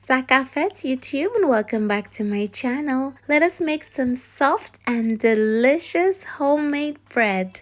Sakafet YouTube, and welcome back to my channel. Let us make some soft and delicious homemade bread.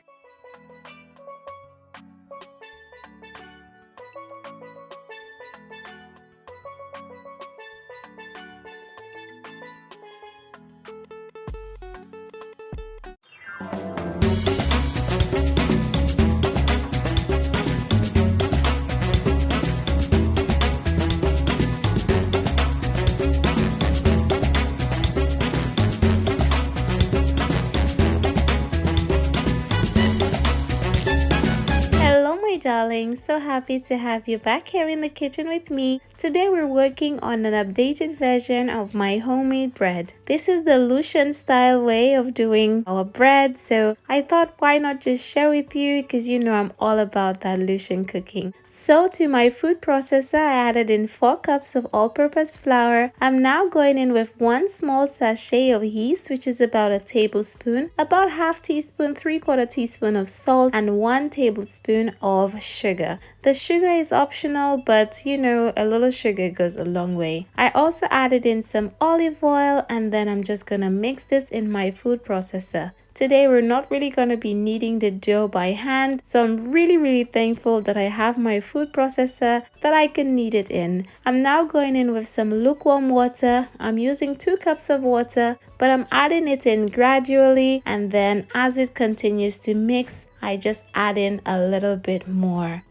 Darling, so happy to have you back here in the kitchen with me. Today we're working on an updated version of my homemade bread. This is the Lucian style way of doing our bread, so I thought why not just share with you, because you know I'm all about that Lucian cooking. So to my food processor, I added in 4 cups of all-purpose flour. I'm now going in with 1 small sachet of yeast, which is about a tablespoon, about half teaspoon, 3/4 teaspoon of salt, and 1 tablespoon of sugar. The sugar is optional, but you know, a little sugar goes a long way. I also added in some olive oil, and then I'm just gonna mix this in my food processor. Today we're not really going to be kneading the dough by hand, so I'm really thankful that I have my food processor that I can knead it in. I'm now going in with some lukewarm water. I'm using 2 cups of water, but I'm adding it in gradually, and then as it continues to mix, I just add in a little bit more.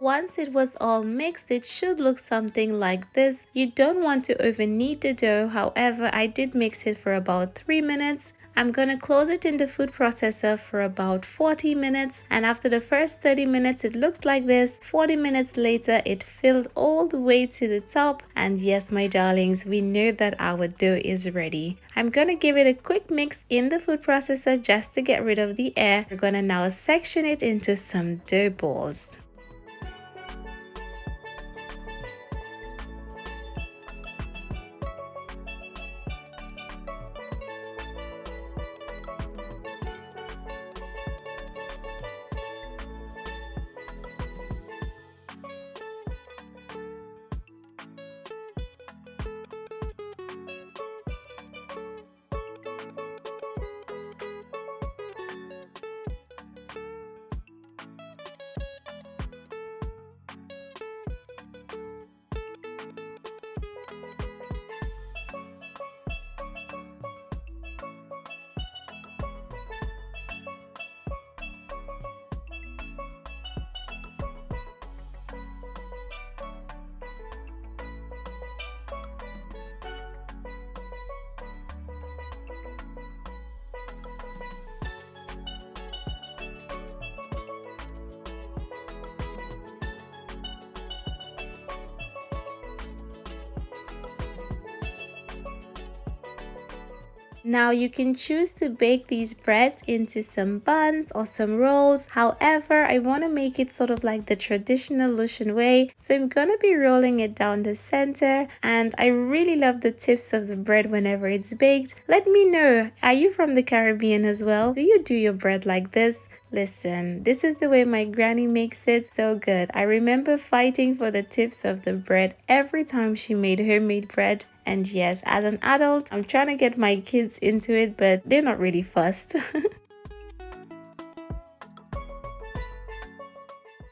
Once it was all mixed, it should look something like this. You don't want to over knead the dough. However, I did mix it for about 3 minutes. I'm going to close it in the food processor for about 40 minutes, and after the first 30 minutes it looks like this. 40 minutes later it filled all the way to the top, and yes my darlings, we know that our dough is ready. I'm going to give it a quick mix in the food processor just to get rid of the air. We're going to now section it into some dough balls. Now you can choose to bake these breads into some buns or some rolls. However, I want to make it sort of like the traditional Lucian way. So I'm going to be rolling it down the center, and I really love the tips of the bread whenever it's baked. Let me know, are you from the Caribbean as well? Do you do your bread like this? Listen, this is the way my granny makes it, so good. I remember fighting for the tips of the bread every time she made homemade bread. And yes, as an adult, I'm trying to get my kids into it, but they're not really fussed.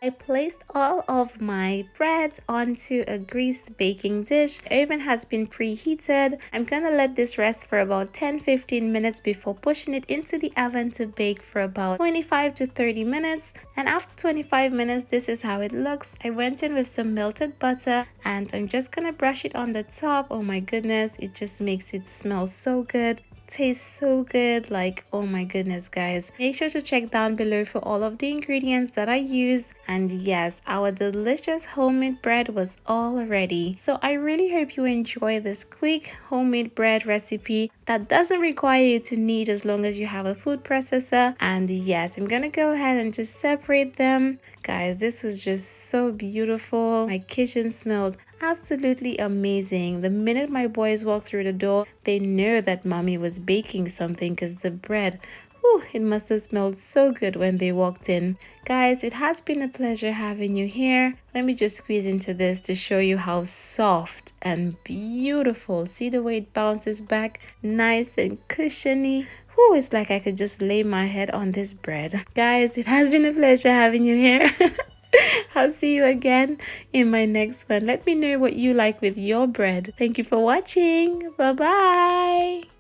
I placed all of my bread onto a greased baking dish. The oven has been preheated. I'm gonna let this rest for about 10-15 minutes before pushing it into the oven to bake for about 25 to 30 minutes. And after 25 minutes, this is how it looks. I went in with some melted butter, and I'm just gonna brush it on the top. Oh my goodness, it just makes it smell so good. tastes so good. Like, oh my goodness, guys. Make sure to check down below for all of the ingredients that I used. And yes, our delicious homemade bread was all ready. So I really hope you enjoy this quick homemade bread recipe that doesn't require you to knead as long as you have a food processor. And yes, I'm gonna go ahead and just separate them. Guys, this was just so beautiful. My kitchen smelled absolutely amazing. The minute my boys walked through the door, they knew that mommy was baking something because the bread, whew, it must have smelled so good when they walked in. Guys, it has been a pleasure having you here. Let me just squeeze into this to show you how soft and beautiful. See the way it bounces back, nice and cushiony. Whew, it's like I could just lay my head on this bread. Guys, it has been a pleasure having you here. I'll see you again in my next one. Let me know what you like with your bread. Thank you for watching. Bye-bye.